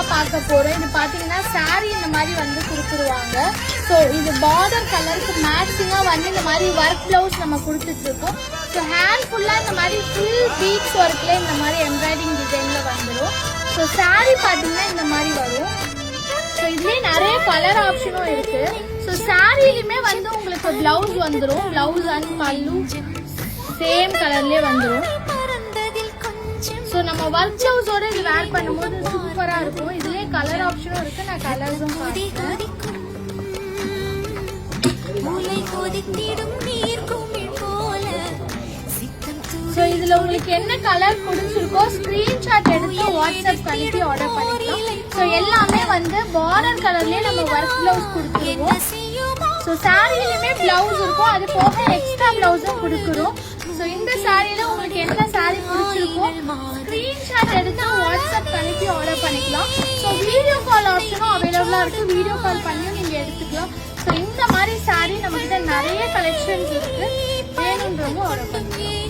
தான் பார்க்க போறோம். இது பாத்தீங்கன்னா saree இந்த மாதிரி வந்து கொடுத்துருவாங்க. ஸோ இது பார்டர் கலருக்கு மேட்சிங்கா வந்து இந்த மாதிரி ஒர்க் பிளவுஸ் நம்ம கொடுத்துட்டு இருக்கோம். ஸோ ஹேண்ட் ஃபுல்லா இந்த மாதிரி ஃபுல் பீட்ஸ் ஒர்க்ல இந்த மாதிரி எம்ப்ராய்டிங் டிசைன்ல வந்துடும். ஸோ saree பாத்தீங்கன்னா இந்த மாதிரி வரும். ஸோ இதுலயே நிறைய கலர் ஆப்ஷனும் இருக்கு. ஸோ சாரிலுமே வந்து உங்களுக்கு பிளவுஸ் வந்துடும். பிளவுஸ் அண்ட் பல்லு சேம் கலர்லயே வந்துடும். ஸோ நம்ம ஒர்க் பிளவுஸோட இது வேர் பண்ணும்போது சூப்பரா இருக்கும். இதுலயே கலர் ஆப்ஷனும் இருக்கு. நான் கலர்ஸும் காட்டுறேன். ஸோ இதுல உங்களுக்கு என்ன கலர் பிடிச்சிருக்கோ ஸ்கிரீன்ஷாட் எடுத்து வாட்ஸ்அப் அனுப்பி ஆர்டர் பண்ணிக்கலாம். ஸோ எல்லாமே வந்து பார்டர் கலர்லயே நம்ம ஒர்க் பிளவுஸ் கொடுத்துருவோம். ஸோ சாரிலுமே பிளவுஸ் இருக்கும். அது போக எக்ஸ்ட்ரா பிளவுஸும் கொடுக்குறோம். ஸோ இந்த சாரியில உங்களுக்கு என்ன சாரி பிடிச்சிருக்கோ ஸ்கிரீன்ஷாட் எடுத்து வாட்ஸ்அப் அனுப்பி ஆர்டர் பண்ணிக்கலாம். ஸோ வீடியோ கால் ஆப்ஷனும் அவைலபிளா இருக்கு. வீடியோ கால் பண்ணி நீங்க எடுத்துக்கலாம். ஸோ இந்த மாதிரி சாரி நம்ம கிட்ட நிறைய கலெக்ஷன்ஸ் இருக்கு. வேணுன்றவங்க ஆர்டர் பண்ணுங்க.